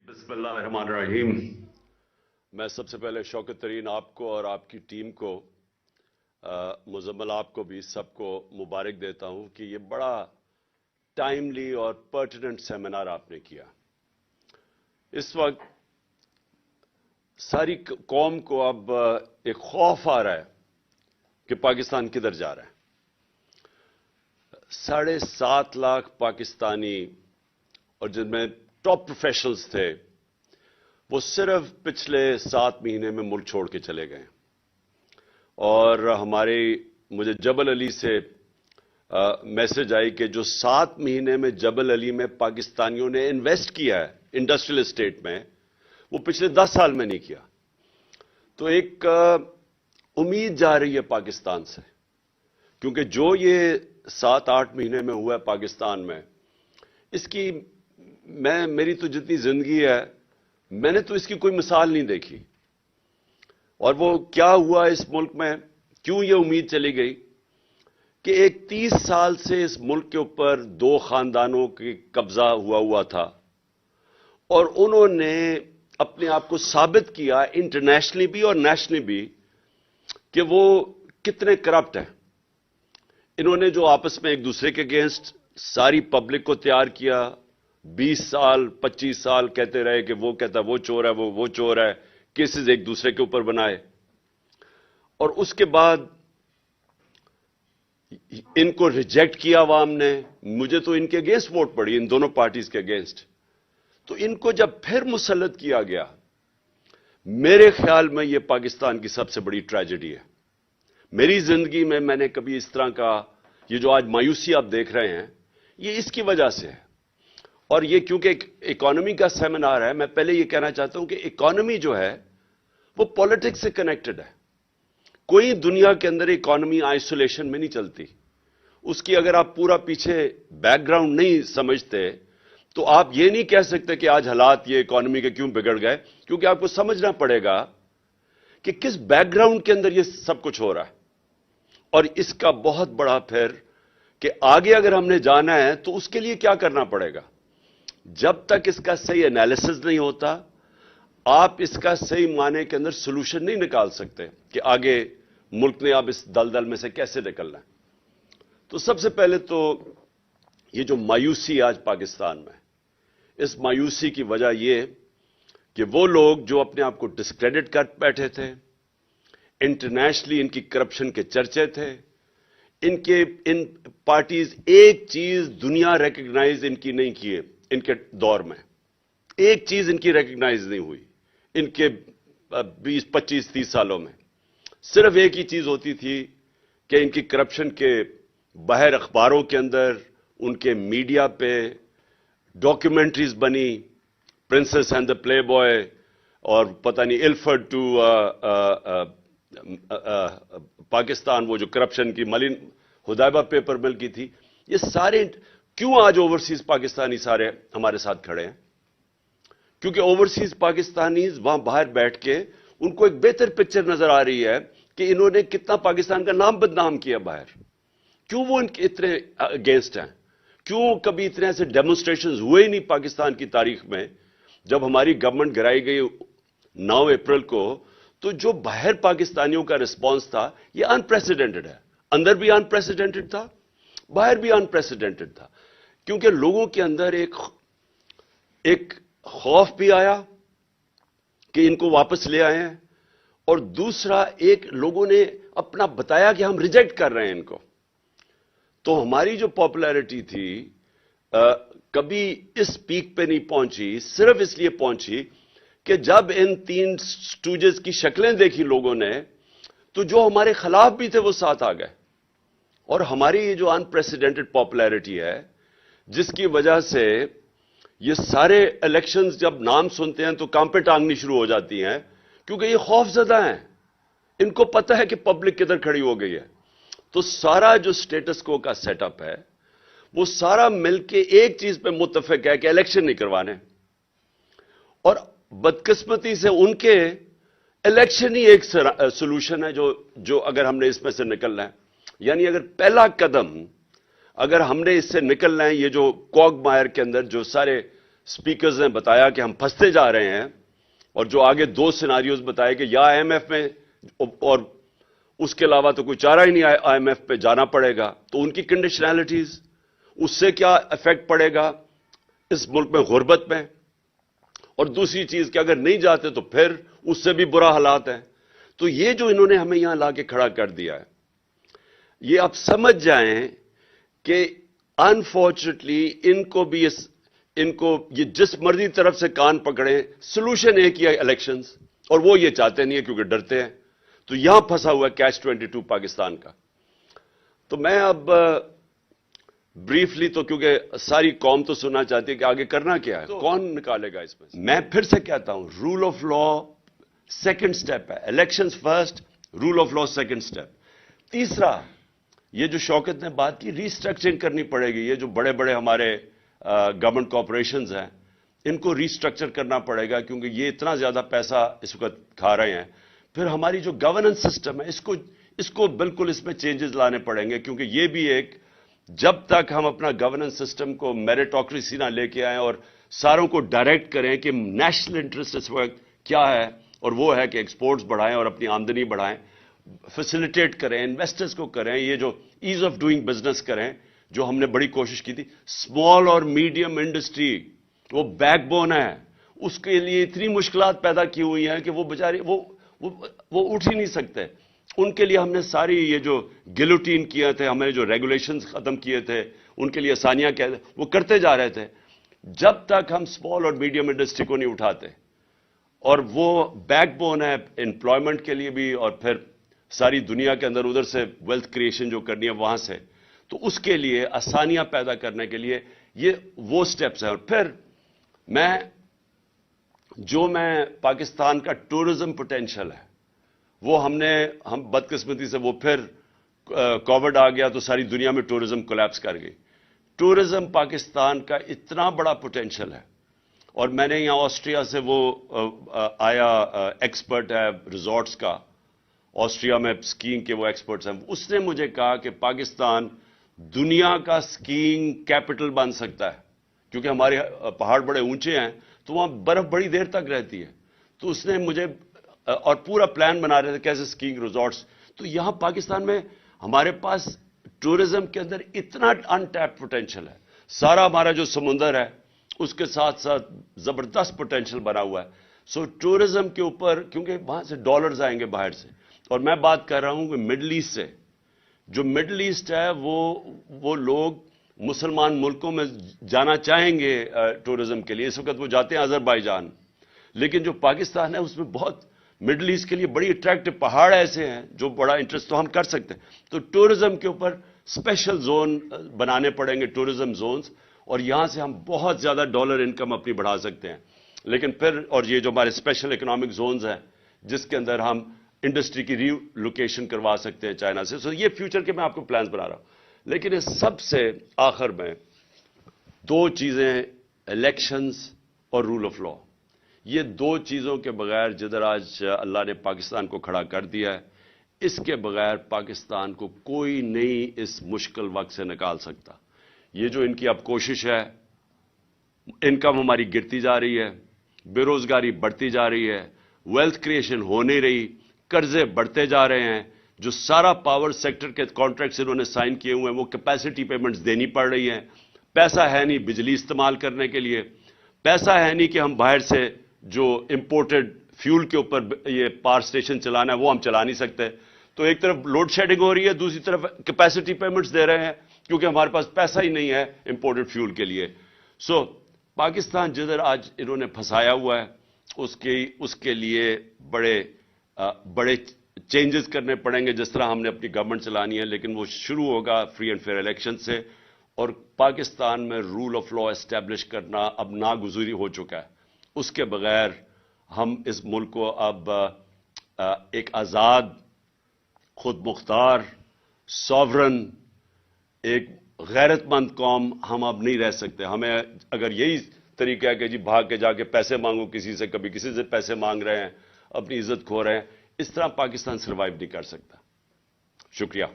बिस्मिल्लाहिर्रहमानिर्रहीम। मैं सबसे पहले शौकत तरीन आपको और आपकी टीम को, मुजम्मल आपको भी, सबको मुबारक देता हूं कि ये बड़ा टाइमली और पर्टिनेंट सेमिनार आपने किया। इस वक्त सारी कौम को अब एक खौफ आ रहा है कि पाकिस्तान किधर जा रहा है। 7.5 लाख पाकिस्तानी और जिनमें टॉप प्रोफेशनल्स थे वो सिर्फ पिछले 7 महीने में मुल्क छोड़ के चले गए। और मुझे जबल अली से मैसेज आई कि जो 7 महीने में जबल अली में पाकिस्तानियों ने इन्वेस्ट किया है इंडस्ट्रियल एस्टेट में, वो पिछले 10 साल में नहीं किया। तो एक उम्मीद जा रही है पाकिस्तान से, क्योंकि जो ये 7-8 महीने में हुआ है पाकिस्तान में, इसकी मेरी तो जितनी जिंदगी है मैंने तो इसकी कोई मिसाल नहीं देखी। और वो क्या हुआ इस मुल्क में, क्यों ये उम्मीद चली गई कि एक 30 साल से इस मुल्क के ऊपर 2 खानदानों की कब्जा हुआ था और उन्होंने अपने आप को साबित किया इंटरनेशनली भी और नेशनली भी कि वो कितने करप्ट हैं। इन्होंने जो आपस में एक दूसरे के अगेंस्ट सारी पब्लिक को तैयार किया, 20 साल 25 साल कहते रहे कि वो कहता वो चोर है, वो चोर है, केसेस एक दूसरे के ऊपर बनाए। और उसके बाद इनको रिजेक्ट किया आवाम ने। मुझे तो इनके अगेंस्ट वोट पड़ी, इन दोनों पार्टीज के अगेंस्ट। तो इनको जब फिर मुसल्लत किया गया, मेरे ख्याल में यह पाकिस्तान की सबसे बड़ी ट्रेजेडी है। मेरी जिंदगी में मैंने कभी इस तरह का, ये जो आज मायूसी आप देख रहे हैं, ये इसकी वजह से है। और ये क्योंकि इकोनॉमी का सेमिनार है, मैं पहले ये कहना चाहता हूं कि इकोनॉमी जो है वो पॉलिटिक्स से कनेक्टेड है। कोई दुनिया के अंदर इकोनॉमी आइसोलेशन में नहीं चलती। उसकी अगर आप पूरा पीछे बैकग्राउंड नहीं समझते तो आप ये नहीं कह सकते कि आज हालात ये इकोनॉमी के क्यों बिगड़ गए, क्योंकि आपको समझना पड़ेगा कि किस बैकग्राउंड के अंदर ये सब कुछ हो रहा है। और इसका बहुत बड़ा फिर कि आगे अगर हमने जाना है तो उसके लिए क्या करना पड़ेगा। जब तक इसका सही एनालिसिस नहीं होता, आप इसका सही माने के अंदर सोल्यूशन नहीं निकाल सकते कि आगे मुल्क ने अब इस दलदल में से कैसे निकलना है। तो सबसे पहले तो ये जो मायूसी आज पाकिस्तान में, इस मायूसी की वजह यह कि वो लोग जो अपने आप को डिस्क्रेडिट कर बैठे थे, इंटरनेशनली इनकी करप्शन के चर्चे थे, इन पार्टीज एक चीज दुनिया रिकग्नाइज इनकी नहीं किए। इनके दौर में एक चीज इनकी रिकग्नाइज नहीं हुई। इनके 20, 25, 30 सालों में सिर्फ एक ही चीज होती थी कि इनकी करप्शन के बाहर अखबारों के अंदर, उनके मीडिया पे डॉक्यूमेंट्रीज बनी, princess and the play boy और पता नहीं इल्फर्ड टू पाकिस्तान, वो जो करप्शन की मलिन हुदैबा पेपर मिल की थी। ये सारे क्यों आज ओवरसीज पाकिस्तानी सारे हमारे साथ खड़े हैं? क्योंकि ओवरसीज पाकिस्तानी वहां बाहर बैठ के उनको एक बेहतर पिक्चर नजर आ रही है कि इन्होंने कितना पाकिस्तान का नाम बदनाम किया बाहर। क्यों वो इनके इतने अगेंस्ट हैं? क्यों कभी इतने ऐसे डेमोन्स्ट्रेशंस हुए ही नहीं पाकिस्तान की तारीख में? जब हमारी गवर्नमेंट गिराई गई 9 अप्रैल को, तो जो बाहर पाकिस्तानियों का रिस्पॉन्स था ये अनप्रेसिडेंटेड है। अंदर भी अनप्रेसिडेंटेड था, बाहर भी अनप्रेसिडेंटेड था, क्योंकि लोगों के अंदर एक खौफ भी आया कि इनको वापस ले आए हैं, और दूसरा एक लोगों ने अपना बताया कि हम रिजेक्ट कर रहे हैं इनको। तो हमारी जो पॉपुलैरिटी थी कभी इस पीक पे नहीं पहुंची, सिर्फ इसलिए पहुंची कि जब इन 3 स्टूजेस की शक्लें देखी लोगों ने, तो जो हमारे खिलाफ भी थे वो साथ आ गए। और हमारी ये जो अनप्रेसिडेंटेड पॉपुलैरिटी है, जिसकी वजह से ये सारे इलेक्शंस जब नाम सुनते हैं तो कांपे टांगनी शुरू हो जाती हैं, क्योंकि ये खौफजदा हैं। इनको पता है कि पब्लिक किधर खड़ी हो गई है। तो सारा जो स्टेटस को का सेटअप है, वो सारा मिलके एक चीज पे मुत्तफिक है कि इलेक्शन नहीं करवाने। और बदकिस्मती से उनके इलेक्शन ही एक सोल्यूशन है जो अगर हमने इसमें से निकलना है, यानी अगर पहला कदम अगर हमने इससे निकलना है, ये जो कॉगमायर के अंदर जो सारे स्पीकर्स ने बताया कि हम फंसते जा रहे हैं, और जो आगे 2 सिनारियोज बताए कि या आईएमएफ में, और उसके अलावा तो कोई चारा ही नहीं, आईएमएफ पे जाना पड़ेगा, तो उनकी कंडीशनैलिटीज, उससे क्या इफेक्ट पड़ेगा इस मुल्क में गुर्बत में, और दूसरी चीज कि अगर नहीं जाते तो फिर उससे भी बुरा हालात है। तो ये जो इन्होंने हमें यहां लाके खड़ा कर दिया है, ये आप समझ जाएं कि अनफॉर्चुनेटली इनको ये जिस मर्जी तरफ से कान पकड़े, सोल्यूशन एक ही है इलेक्शंस, और वो ये चाहते नहीं है क्योंकि डरते हैं। तो यहां फंसा हुआ है कैच 22 पाकिस्तान का। तो मैं अब ब्रीफली, तो क्योंकि सारी कौम तो सुनना चाहती है कि आगे करना क्या है, तो कौन निकालेगा इसमें। मैं फिर से कहता हूं, rule of law second step है, elections first, rule of law second step. तीसरा, ये जो शौकत ने बात की, रीस्ट्रक्चरिंग करनी पड़ेगी। ये जो बड़े बड़े हमारे गवर्नमेंट कॉर्पोरेशंस हैं, इनको रीस्ट्रक्चर करना पड़ेगा, क्योंकि ये इतना ज्यादा पैसा इस वक्त खा रहे हैं। फिर हमारी जो गवर्नेंस सिस्टम है, इसको बिल्कुल इसमें चेंजेस लाने पड़ेंगे, क्योंकि ये भी एक, जब तक हम अपना गवर्नेंस सिस्टम को मेरिटोक्रेसी ना लेके आए और सारों को डायरेक्ट करें कि नेशनल इंटरेस्ट इस वक्त क्या है, और वो है कि एक्सपोर्ट्स बढ़ाएं और अपनी आमदनी बढ़ाएं, फैसिलिटेट करें, इन्वेस्टर्स को करें, ये जो ईज ऑफ डूइंग बिजनेस करें, जो हमने बड़ी कोशिश की थी। स्मॉल और मीडियम इंडस्ट्री वो बैकबोन है, उसके लिए इतनी मुश्किलात पैदा की हुई हैं कि वो बेचारे वो उठ ही नहीं सकते। उनके लिए हमने सारी ये जो गिलोटीन किए थे, हमने जो रेगुलेशंस खत्म किए थे, उनके लिए आसानियां क्या वो करते जा रहे थे। जब तक हम स्मॉल और मीडियम इंडस्ट्री को नहीं उठाते, और वो बैकबोन है एम्प्लॉयमेंट के लिए भी, और फिर सारी दुनिया के अंदर उधर से वेल्थ क्रिएशन जो करनी है वहां से, तो उसके लिए आसानियां पैदा करने के लिए ये वो स्टेप्स हैं। और फिर मैं पाकिस्तान का टूरिज्म पोटेंशियल है, वो हम बदकिस्मती से, वो फिर कोविड आ गया तो सारी दुनिया में टूरिज्म कोलैप्स कर गई। टूरिज्म पाकिस्तान का इतना बड़ा पोटेंशियल है, और मैंने यहां ऑस्ट्रिया से वो आया एक्सपर्ट है रिजॉर्ट्स का, ऑस्ट्रिया में स्कीइंग के वो एक्सपर्ट्स हैं, उसने मुझे कहा कि पाकिस्तान दुनिया का स्कीइंग कैपिटल बन सकता है, क्योंकि हमारे पहाड़ बड़े ऊंचे हैं, तो वहां बर्फ बड़ी देर तक रहती है। तो उसने मुझे, और पूरा प्लान बना रहे थे कैसे स्कीइंग रिजॉर्ट्स। तो यहां पाकिस्तान में हमारे पास टूरिज्म के अंदर इतना अनटैप्ड पोटेंशियल है, सारा हमारा जो समुंदर है उसके साथ साथ जबरदस्त पोटेंशियल बना हुआ है। सो टूरिज्म के ऊपर, क्योंकि वहां से डॉलर्स आएंगे बाहर से, और मैं बात कर रहा हूं कि मिडल ईस्ट से, जो मिडल ईस्ट है वो लोग मुसलमान मुल्कों में जाना चाहेंगे टूरिज्म के लिए। इस वक्त वो जाते हैं अजरबैजान, लेकिन जो पाकिस्तान है उसमें बहुत मिडल ईस्ट के लिए बड़ी अट्रैक्टिव पहाड़ ऐसे हैं जो बड़ा इंटरेस्ट तो हम कर सकते हैं। तो टूरिज्म के ऊपर स्पेशल जोन बनाने पड़ेंगे, टूरिज्म जोन्स, और यहां से हम बहुत ज्यादा डॉलर इनकम अपनी बढ़ा सकते हैं। लेकिन फिर, और ये जो हमारे स्पेशल इकोनॉमिक जोन्स हैं जिसके अंदर हम इंडस्ट्री की रीलोकेशन करवा सकते हैं चाइना से। सो ये फ्यूचर के मैं आपको प्लान्स बना रहा हूं। लेकिन इस सबसे आखिर में 2 चीजें, इलेक्शंस और रूल ऑफ लॉ, ये 2 चीजों के बगैर जिधर आज अल्लाह ने पाकिस्तान को खड़ा कर दिया है, इसके बगैर पाकिस्तान को कोई नहीं इस मुश्किल वक्त से निकाल सकता। ये जो इनकी अब कोशिश है, इनकम हमारी गिरती जा रही है, बेरोजगारी बढ़ती जा रही है, वेल्थ क्रिएशन हो नहीं रही, कर्जे बढ़ते जा रहे हैं, जो सारा पावर सेक्टर के कॉन्ट्रैक्ट्स इन्होंने साइन किए हुए हैं वो कैपेसिटी पेमेंट्स देनी पड़ रही हैं। पैसा है नहीं बिजली इस्तेमाल करने के लिए, पैसा है नहीं कि हम बाहर से जो इंपोर्टेड फ्यूल के ऊपर ये पावर स्टेशन चलाना है वो हम चला नहीं सकते। तो एक तरफ लोड शेडिंग हो रही है, दूसरी तरफ कैपेसिटी पेमेंट्स दे रहे हैं क्योंकि हमारे पास पैसा ही नहीं है इंपोर्टेड फ्यूल के लिए। सो पाकिस्तान जिधर आज इन्होंने फंसाया हुआ है उसके लिए बड़े चेंजेस करने पड़ेंगे, जिस तरह हमने अपनी गवर्नमेंट चलानी है, लेकिन वो शुरू होगा फ्री एंड फेयर इलेक्शन से। और पाकिस्तान में रूल ऑफ लॉ एस्टैब्लिश करना अब नागुज़री हो चुका है। उसके बगैर हम इस मुल्क को अब एक आज़ाद, खुद मुख्तार, सॉवरन, एक गैरतमंद कौम हम अब नहीं रह सकते। हमें अगर यही तरीका है कि जी भाग के जाके पैसे मांगो किसी से, कभी किसी से पैसे मांग रहे हैं, अपनी इज्जत खो रहे हैं, इस तरह पाकिस्तान सर्वाइव नहीं कर सकता। शुक्रिया।